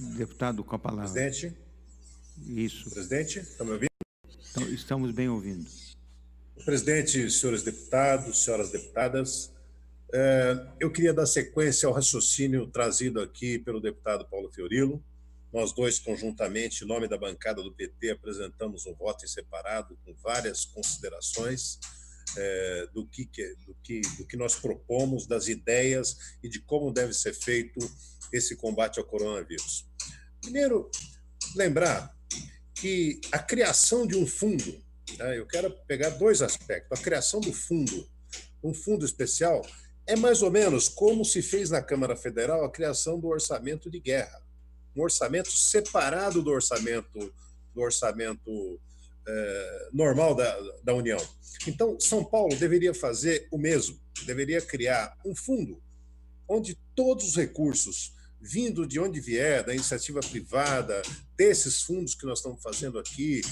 Deputado, com a palavra. Presidente. Isso. Presidente, está me ouvindo? Então, estamos bem ouvindo. Presidente, senhores deputados, senhoras deputadas, eu queria dar sequência ao raciocínio trazido aqui pelo deputado Paulo Fiorilo. Nós dois, conjuntamente, em nome da bancada do PT, apresentamos um voto em separado com várias considerações do que nós propomos, das ideias e de como deve ser feito esse combate ao coronavírus. Primeiro, lembrar que a criação de um fundo, eu quero pegar dois aspectos. A criação do fundo, um fundo especial, é mais ou menos como se fez na Câmara Federal a criação do orçamento de guerra. Um orçamento separado do orçamento normal da União. Então, São Paulo deveria fazer o mesmo, deveria criar um fundo onde todos os recursos, vindo de onde vier, da iniciativa privada, desses fundos que nós estamos fazendo aqui,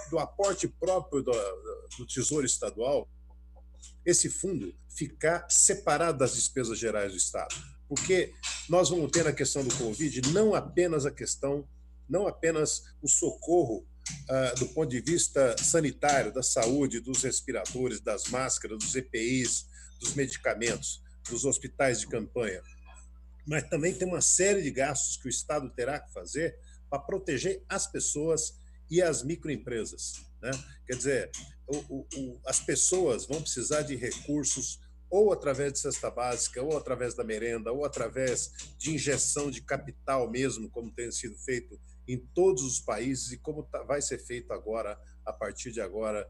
do aporte próprio do Tesouro Estadual, esse fundo ficar separado das despesas gerais do Estado. Porque nós vamos ter na questão do Covid não apenas o socorro do ponto de vista sanitário, da saúde, dos respiradores, das máscaras, dos EPIs, dos medicamentos, dos hospitais de campanha, mas também tem uma série de gastos que o Estado terá que fazer para proteger as pessoas e as microempresas, né? Quer dizer, as pessoas vão precisar de recursos ou através de cesta básica, ou através da merenda, ou através de injeção de capital mesmo, como tem sido feito em todos os países e como vai ser feito agora, a partir de agora,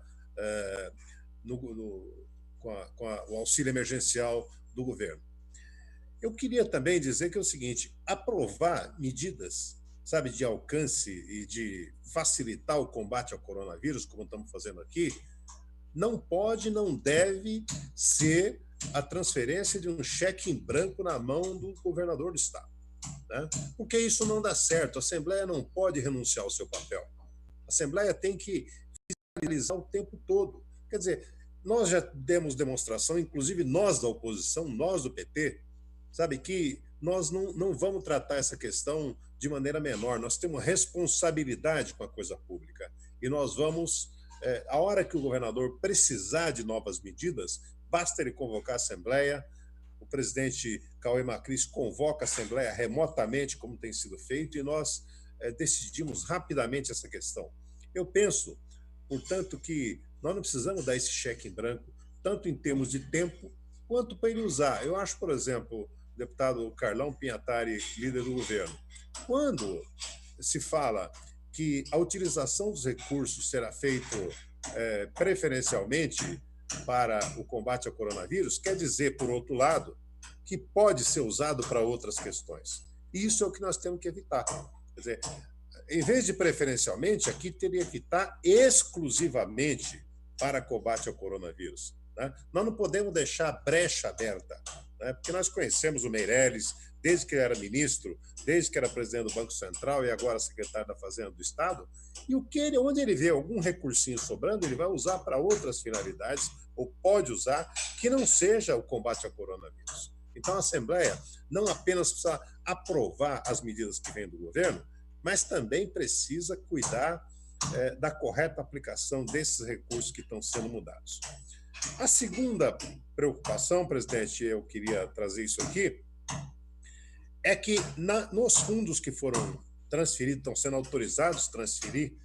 com o auxílio emergencial do governo. Eu queria também dizer que é o seguinte: aprovar medidas, sabe, de alcance e de facilitar o combate ao coronavírus, como estamos fazendo aqui, não pode, não deve ser a transferência de um cheque em branco na mão do governador do Estado, né? Porque isso não dá certo. A Assembleia não pode renunciar ao seu papel. A Assembleia tem que fiscalizar o tempo todo. Quer dizer, nós já demos demonstração, inclusive nós da oposição, nós do PT, sabe, que nós não vamos tratar essa questão de maneira menor. Nós temos responsabilidade com a coisa pública e nós vamos, a hora que o governador precisar de novas medidas, basta ele convocar a Assembleia. O presidente Cauê Macris convoca a Assembleia remotamente, como tem sido feito, e nós decidimos rapidamente essa questão. Eu penso, portanto, que nós não precisamos dar esse cheque em branco, tanto em termos de tempo, quanto para ele usar. Eu acho, por exemplo, o deputado Carlão Pinhatari, líder do governo, quando se fala que a utilização dos recursos será feita preferencialmente para o combate ao coronavírus, quer dizer, por outro lado, que pode ser usado para outras questões. E isso é o que nós temos que evitar. Quer dizer, em vez de preferencialmente, aqui teria que estar exclusivamente para combate ao coronavírus, né? Nós não podemos deixar a brecha aberta, né? Porque nós conhecemos o Meirelles desde que ele era ministro, desde que era presidente do Banco Central e agora secretário da Fazenda do Estado, e onde ele vê algum recursinho sobrando, ele vai usar para outras finalidades, ou pode usar, que não seja o combate ao coronavírus. Então, a Assembleia não apenas precisa aprovar as medidas que vêm do governo, mas também precisa cuidar da correta aplicação desses recursos que estão sendo mudados. A segunda preocupação, presidente, eu queria trazer isso aqui, é que nos fundos que foram transferidos, estão sendo autorizados a transferir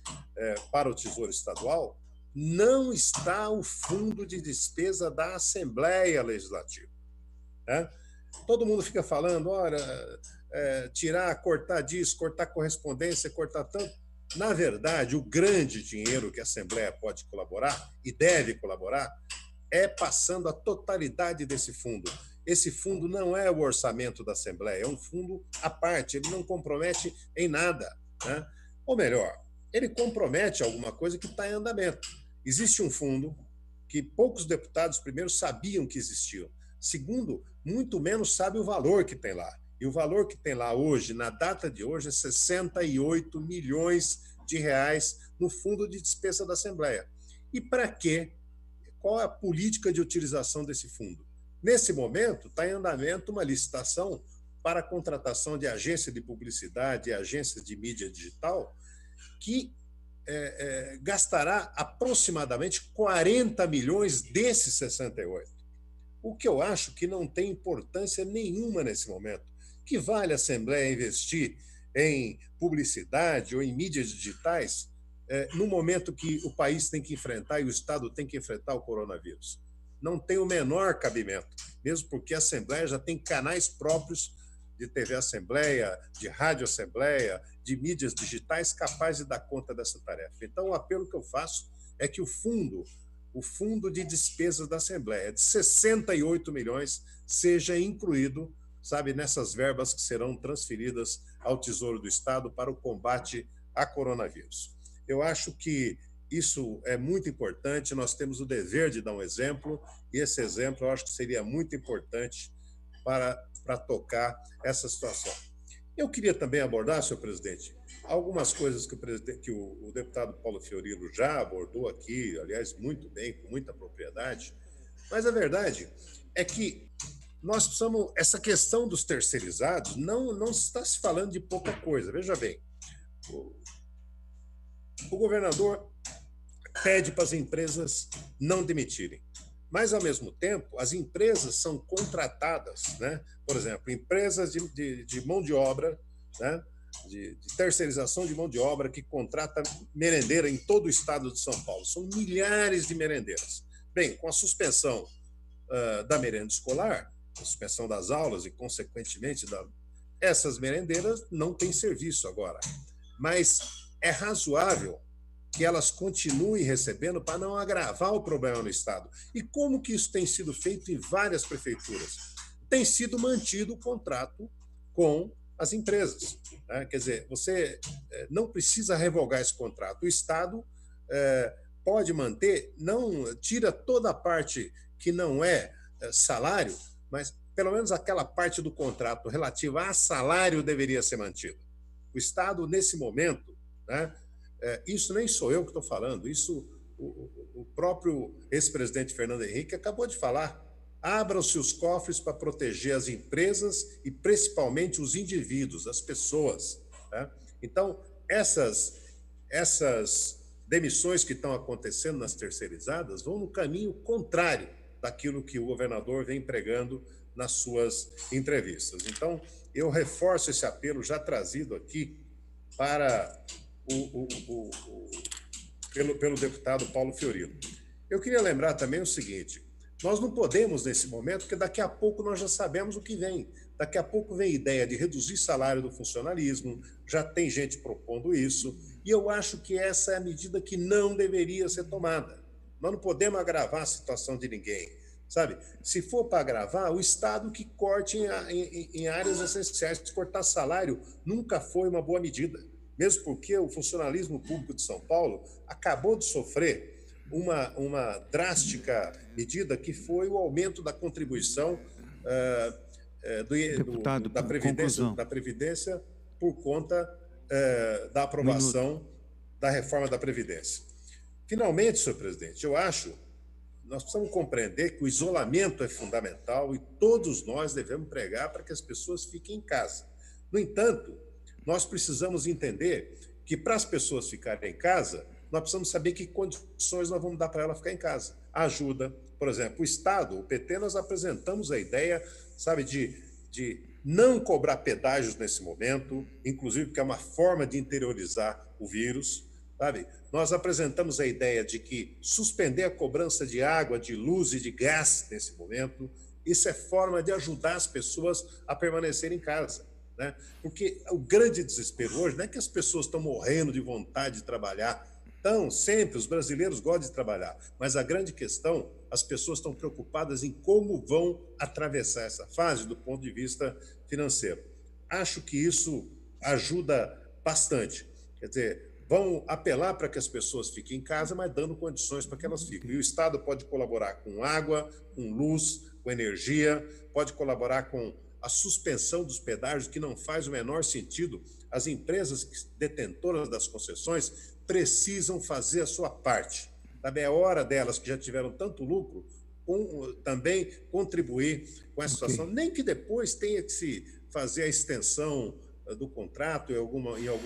para o Tesouro Estadual, não está o fundo de despesa da Assembleia Legislativa, né? Todo mundo fica falando, olha, cortar disso, cortar correspondência, cortar tanto. Na verdade, o grande dinheiro que a Assembleia pode colaborar e deve colaborar é passando a totalidade desse fundo. Esse fundo não é o orçamento da Assembleia, é um fundo à parte, ele não compromete em nada, né? Ou melhor, ele compromete alguma coisa que está em andamento. Existe um fundo que poucos deputados, primeiro, sabiam que existia. Segundo, muito menos sabe o valor que tem lá. E o valor que tem lá hoje, na data de hoje, é 68 milhões de reais no fundo de despesa da Assembleia. E para quê? Qual é a política de utilização desse fundo? Nesse momento, está em andamento uma licitação para a contratação de agência de publicidade e agências de mídia digital, que gastará aproximadamente 40 milhões desses 68. O que eu acho que não tem importância nenhuma nesse momento. Que vale a Assembleia investir em publicidade ou em mídias digitais no momento que o país tem que enfrentar e o Estado tem que enfrentar o coronavírus? Não tem o menor cabimento, mesmo porque a Assembleia já tem canais próprios de TV Assembleia, de Rádio Assembleia, de mídias digitais capazes de dar conta dessa tarefa. Então, o apelo que eu faço é que o fundo de despesas da Assembleia, de 68 milhões, seja incluído, sabe, nessas verbas que serão transferidas ao Tesouro do Estado para o combate a coronavírus. Eu acho que isso é muito importante, nós temos o dever de dar um exemplo, e esse exemplo eu acho que seria muito importante para tocar essa situação. Eu queria também abordar, senhor presidente, algumas coisas que o deputado Paulo Fiorilo já abordou aqui, aliás, muito bem, com muita propriedade, mas a verdade é que nós precisamos, essa questão dos terceirizados não está se falando de pouca coisa. Veja bem, o governador pede para as empresas não demitirem, mas, ao mesmo tempo, as empresas são contratadas, né? Por exemplo, empresas de mão de obra, né? De terceirização de mão de obra que contrata merendeira em todo o estado de São Paulo. São milhares de merendeiras. Bem, com a suspensão da merenda escolar, a suspensão das aulas e, consequentemente, essas merendeiras não têm serviço agora. Mas é razoável que elas continuem recebendo para não agravar o problema no Estado. E como que isso tem sido feito em várias prefeituras? Tem sido mantido o contrato com as empresas, né? Quer dizer, você não precisa revogar esse contrato. O Estado pode manter, não tira toda a parte que não é salário, mas pelo menos aquela parte do contrato relativa a salário deveria ser mantida. O Estado, nesse momento, né, isso nem sou eu que estou falando, isso o próprio ex-presidente Fernando Henrique acabou de falar. Abram-se os cofres para proteger as empresas e, principalmente, os indivíduos, as pessoas, né? Então, essas demissões que estão acontecendo nas terceirizadas vão no caminho contrário daquilo que o governador vem pregando nas suas entrevistas. Então, eu reforço esse apelo já trazido aqui para pelo deputado Paulo Fiorilo. Eu queria lembrar também o seguinte: nós não podemos, nesse momento, porque daqui a pouco nós já sabemos o que vem. Daqui a pouco vem a ideia de reduzir salário do funcionalismo, já tem gente propondo isso, e eu acho que essa é a medida que não deveria ser tomada. Nós não podemos agravar a situação de ninguém, sabe? Se for para agravar, o Estado que corte em áreas essenciais. Cortar salário nunca foi uma boa medida, mesmo porque o funcionalismo público de São Paulo acabou de sofrer uma drástica medida que foi o aumento da contribuição Deputado, da Previdência por conta da aprovação da reforma da Previdência. Finalmente, senhor presidente, eu acho que nós precisamos compreender que o isolamento é fundamental e todos nós devemos pregar para que as pessoas fiquem em casa. No entanto, nós precisamos entender que, para as pessoas ficarem em casa, nós precisamos saber que condições nós vamos dar para ela ficar em casa. A ajuda, por exemplo, o Estado, o PT, nós apresentamos a ideia, sabe, de não cobrar pedágios nesse momento, inclusive porque é uma forma de interiorizar o vírus, sabe? Nós apresentamos a ideia de que suspender a cobrança de água, de luz e de gás nesse momento, isso é forma de ajudar as pessoas a permanecerem em casa, né? Porque o grande desespero hoje não é que as pessoas estão morrendo de vontade de trabalhar. Então, sempre, os brasileiros gostam de trabalhar, mas a grande questão, as pessoas estão preocupadas em como vão atravessar essa fase do ponto de vista financeiro. Acho que isso ajuda bastante. Quer dizer, vão apelar para que as pessoas fiquem em casa, mas dando condições para que elas fiquem. E o Estado pode colaborar com água, com luz, com energia, pode colaborar com a suspensão dos pedágios, que não faz o menor sentido. As empresas detentoras das concessões precisam fazer a sua parte. Sabe? É hora delas, que já tiveram tanto lucro, também contribuir com essa situação. Nem que depois tenha que se fazer a extensão do contrato em algum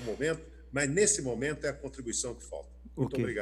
momento, mas nesse momento é a contribuição que falta. Muito Ok. obrigado.